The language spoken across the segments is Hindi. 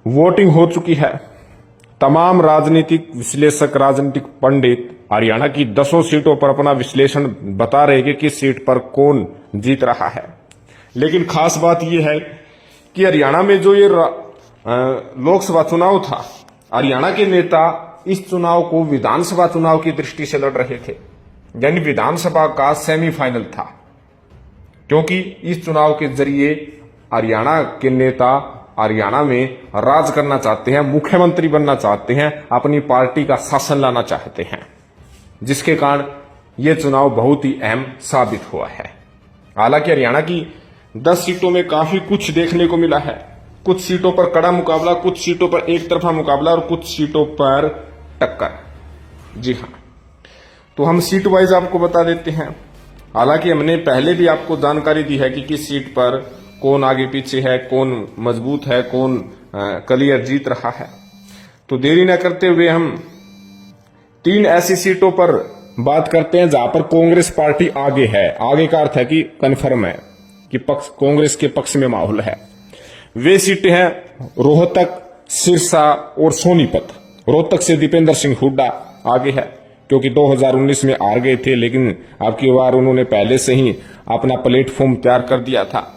वोटिंग हो चुकी है। तमाम राजनीतिक विश्लेषक, राजनीतिक पंडित हरियाणा की 10 सीटों पर अपना विश्लेषण बता रहे कि किस सीट पर कौन जीत रहा है। लेकिन खास बात यह है कि हरियाणा में जो ये लोकसभा चुनाव था, हरियाणा के नेता इस चुनाव को विधानसभा चुनाव की दृष्टि से लड़ रहे थे, यानी विधानसभा का सेमीफाइनल था, क्योंकि इस चुनाव के जरिए हरियाणा के नेता हरियाणा में राज करना चाहते हैं, मुख्यमंत्री बनना चाहते हैं, अपनी पार्टी का शासन लाना चाहते हैं, जिसके कारण यह चुनाव बहुत ही अहम साबित हुआ है। हालांकि हरियाणा की 10 सीटों में काफी कुछ देखने को मिला है। कुछ सीटों पर कड़ा मुकाबला, कुछ सीटों पर एक तरफा मुकाबला और कुछ सीटों पर टक्कर। जी हां, तो हम सीट वाइज आपको बता देते हैं। हालांकि हमने पहले भी आपको जानकारी दी है कि किस सीट पर कौन आगे पीछे है, कौन मजबूत है, कौन क्लियर जीत रहा है। तो देरी न करते हुए हम 3 ऐसी सीटों पर बात करते हैं जहां पर कांग्रेस पार्टी आगे है। आगे का अर्थ है कि कन्फर्म है कि कांग्रेस के पक्ष में माहौल है। वे सीटें हैं रोहतक, सिरसा और सोनीपत। रोहतक से दीपेंद्र सिंह हुड्डा आगे है, क्योंकि 2019 में हार गए थे, लेकिन अब की बार उन्होंने पहले से ही अपना प्लेटफॉर्म तैयार कर दिया था।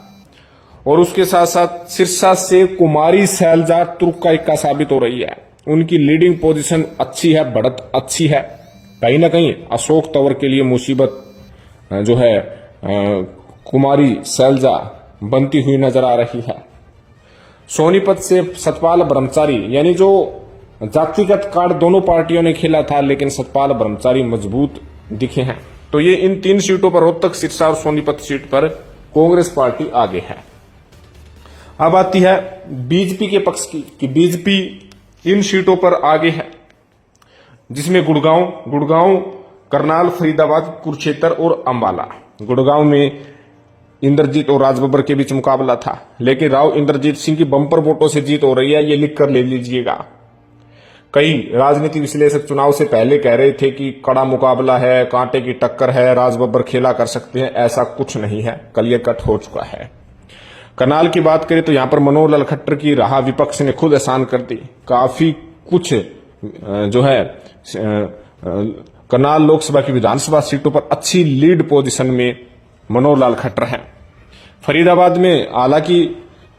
और उसके साथ साथ सिरसा से कुमारी सैलजा तुर्क का इक्का साबित हो रही है। उनकी लीडिंग पोजीशन अच्छी है, बढ़त अच्छी है। कहीं ना कहीं अशोक तंवर के लिए मुसीबत जो है कुमारी सैलजा बनती हुई नजर आ रही है। सोनीपत से सतपाल ब्रह्मचारी, यानी जो जातिगत कार्ड दोनों पार्टियों ने खेला था, लेकिन सतपाल ब्रह्मचारी मजबूत दिखे हैं। तो ये इन 3 सीटों पर, रोहतक, सिरसा और सोनीपत सीट पर कांग्रेस पार्टी आगे है। अब आती है बीजेपी के पक्ष की कि बीजेपी इन सीटों पर आगे है, जिसमें गुड़गांव, करनाल, फरीदाबाद, कुरुक्षेत्र और अंबाला। गुड़गांव में इंद्रजीत और राजबब्बर के बीच मुकाबला था, लेकिन राव इंद्रजीत सिंह की बंपर वोटों से जीत हो रही है, ये लिख कर ले लीजिएगा। कई राजनीतिक विश्लेषक चुनाव से पहले कह रहे थे कि कड़ा मुकाबला है, कांटे की टक्कर है, राजबब्बर खेला कर सकते हैं। ऐसा कुछ नहीं है, क्लियर कट हो चुका है। करनाल की बात करें तो यहां पर मनोहर लाल खट्टर की राह विपक्ष ने खुद आसान कर दी। काफी कुछ जो है करनाल लोकसभा की विधानसभा सीटों पर अच्छी लीड पोजीशन में मनोहर लाल खट्टर हैं। फरीदाबाद में हालांकि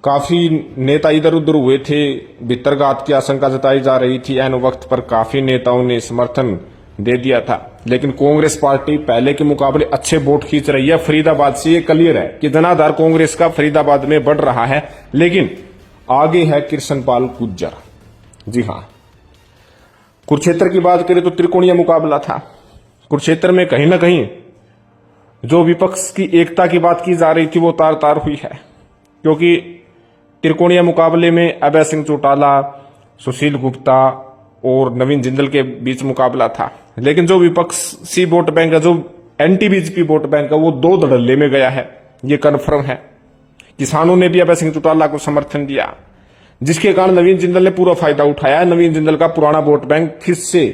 काफी नेता इधर उधर हुए थे, भितरघात की आशंका जताई जा रही थी। ऐन वक्त पर काफी नेताओं ने समर्थन दे दिया था, लेकिन कांग्रेस पार्टी पहले के मुकाबले अच्छे वोट खींच रही है। फरीदाबाद से ये क्लियर है कि जनाधार कांग्रेस का फरीदाबाद में बढ़ रहा है, लेकिन आगे है कृष्णपाल गुर्जर। जी हां, कुरुक्षेत्र की बात करें तो त्रिकोणीय मुकाबला था। कुरुक्षेत्र में कहीं ना कहीं जो विपक्ष की एकता की बात की जा रही थी वो तार तार हुई है, क्योंकि त्रिकोणीय मुकाबले में अभय सिंह चौटाला, सुशील गुप्ता और नवीन जिंदल के बीच मुकाबला था। लेकिन जो विपक्षी वोट बैंक है, जो एंटी बीजेपी वोट बैंक है, वो 2 धड़ल्ले में गया है, ये कन्फर्म है। किसानों ने भी अभय सिंह चौटाला को समर्थन दिया, जिसके कारण नवीन जिंदल ने पूरा फायदा उठाया। नवीन जिंदल का पुराना वोट बैंक फिर से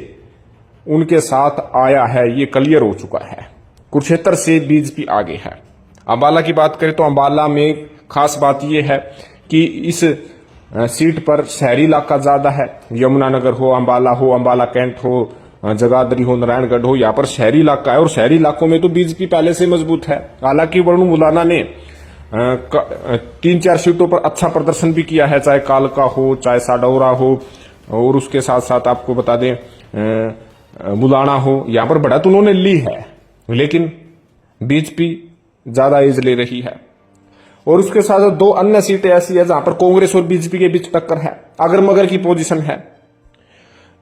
उनके साथ आया है, ये क्लियर हो चुका है। कुरुक्षेत्र से बीजेपी आगे है। अंबाला की बात करें तो अंबाला में खास बात यह है कि इस सीट पर शहरी इलाका ज्यादा है। यमुनानगर हो, अंबाला कैंट हो, जगाधरी हो, नारायणगढ़ हो, यहाँ पर शहरी इलाका है। और शहरी इलाकों में तो बीजेपी पहले से मजबूत है। हालांकि वरुण मुलाना ने 3-4 सीटों पर अच्छा प्रदर्शन भी किया है, चाहे कालका हो, चाहे साडौरा हो, और उसके साथ साथ आपको बता दें मुलाना हो, यहां पर बढ़त उन्होंने ली है, लेकिन बीजेपी ज्यादा एज ले रही है। और उसके साथ साथ 2 अन्य सीटें ऐसी है जहां पर कांग्रेस और बीजेपी के बीच टक्कर है, अगर मगर की पोजीशन है।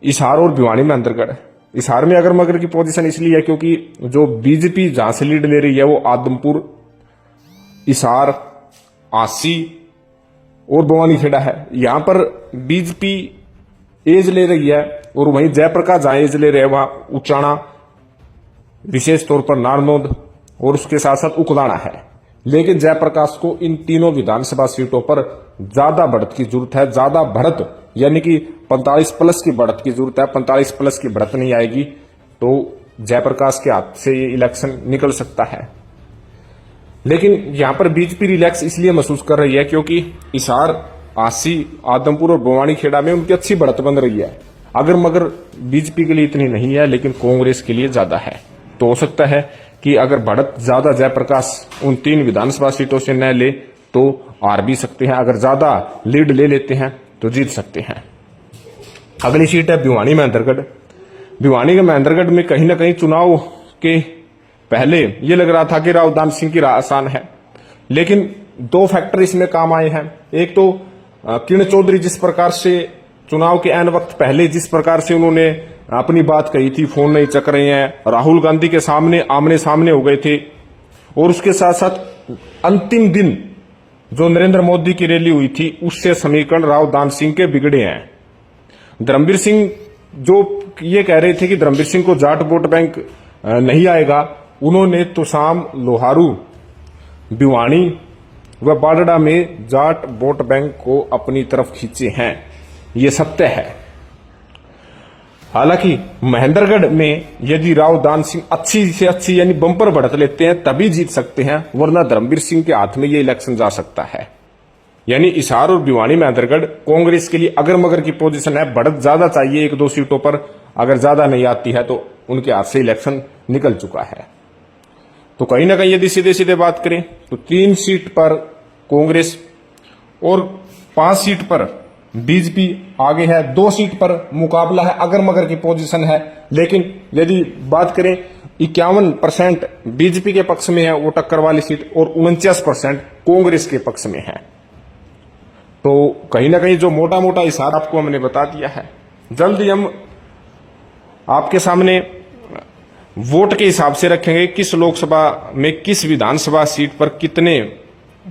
हिसार और भिवानी में अंतर्गढ़। हिसार में अगर मगर की पोजीशन इसलिए है क्योंकि जो बीजेपी जहां से लीड ले रही है वो आदमपुर, हिसार, आसी और भवानीखेड़ा है। यहां पर बीजेपी एज ले रही है, और वहीं जयप्रकाश जहां एज ले रहे हैं वहां उचाना, विशेष तौर पर नारनौद और उसके साथ साथ उकलाना है। लेकिन जयप्रकाश को इन तीनों विधानसभा सीटों पर ज्यादा बढ़त की जरूरत है। ज्यादा बढ़त यानी कि 45+ की बढ़त की जरूरत है। 45+ की बढ़त नहीं आएगी तो जयप्रकाश के हाथ से ये इलेक्शन निकल सकता है। लेकिन यहां पर बीजेपी रिलैक्स इसलिए महसूस कर रही है क्योंकि हिसार आसी, आदमपुर और बवानीखेड़ा में उनकी अच्छी बढ़त बन रही है। अगर मगर बीजेपी के लिए इतनी नहीं है, लेकिन कांग्रेस के लिए ज्यादा है। तो हो सकता है कि अगर बढ़त ज्यादा जयप्रकाश उन 3 विधानसभा सीटों से न ले तो हार भी सकते हैं, अगर ज्यादा लीड ले लेते हैं तो जीत सकते हैं। अगली सीट है भिवानी महेंद्रगढ़। भिवानी के महेंद्रगढ़ में कहीं ना कहीं चुनाव के पहले ये लग रहा था कि राव दान सिंह की राह आसान है, लेकिन 2 फैक्टर इसमें काम आए हैं। एक तो किरण चौधरी जिस प्रकार से चुनाव के ऐन वक्त पहले जिस प्रकार से उन्होंने अपनी बात कही थी, फोन नहीं चक रहे हैं, राहुल गांधी के सामने आमने सामने हो गए थे, और उसके साथ साथ अंतिम दिन जो नरेंद्र मोदी की रैली हुई थी उससे समीकरण राव दान सिंह के बिगड़े हैं। धर्मवीर सिंह जो ये कह रहे थे कि धर्मवीर सिंह को जाट वोट बैंक नहीं आएगा, उन्होंने तुसाम, लोहारू, भिवानी व बाडड़ा में जाट वोट बैंक को अपनी तरफ खींचे हैं, ये सत्य है। हालांकि महेंद्रगढ़ में यदि राव दान सिंह अच्छी से अच्छी यानी बंपर बढ़त लेते हैं तभी जीत सकते हैं, वरना धर्मवीर सिंह के हाथ में ये इलेक्शन जा सकता है। यानी हिसार और भिवानी महेंद्रगढ़ कांग्रेस के लिए अगर मगर की पोजीशन है, बढ़त ज्यादा चाहिए 1-2 सीटों पर, अगर ज्यादा नहीं आती है तो उनके हाथ से इलेक्शन निकल चुका है। तो कहीं ना कहीं यदि सीधे सीधे बात करें तो 3 सीट पर कांग्रेस और 5 सीट पर बीजेपी आगे है, 2 सीट पर मुकाबला है, अगर मगर की पोजीशन है। लेकिन यदि बात करें 51% बीजेपी के पक्ष में है वो टक्कर वाली सीट, और 49% कांग्रेस के पक्ष में है। तो कहीं ना कहीं जो मोटा मोटा हिसाब आपको हमने बता दिया है, जल्दी हम आपके सामने वोट के हिसाब से रखेंगे किस लोकसभा में किस विधानसभा सीट पर कितने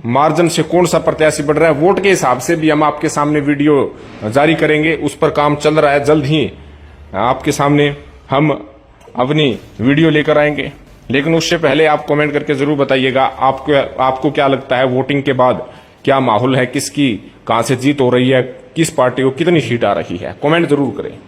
मार्जिन से कौन सा प्रत्याशी बढ़ रहा है। वोट के हिसाब से भी हम आपके सामने वीडियो जारी करेंगे, उस पर काम चल रहा है, जल्द ही आपके सामने हम अपनी वीडियो लेकर आएंगे। लेकिन उससे पहले आप कमेंट करके जरूर बताइएगा आपको क्या लगता है, वोटिंग के बाद क्या माहौल है, किसकी कहां से जीत हो रही है, किस पार्टी को कितनी सीट आ रही है, कमेंट जरूर करें।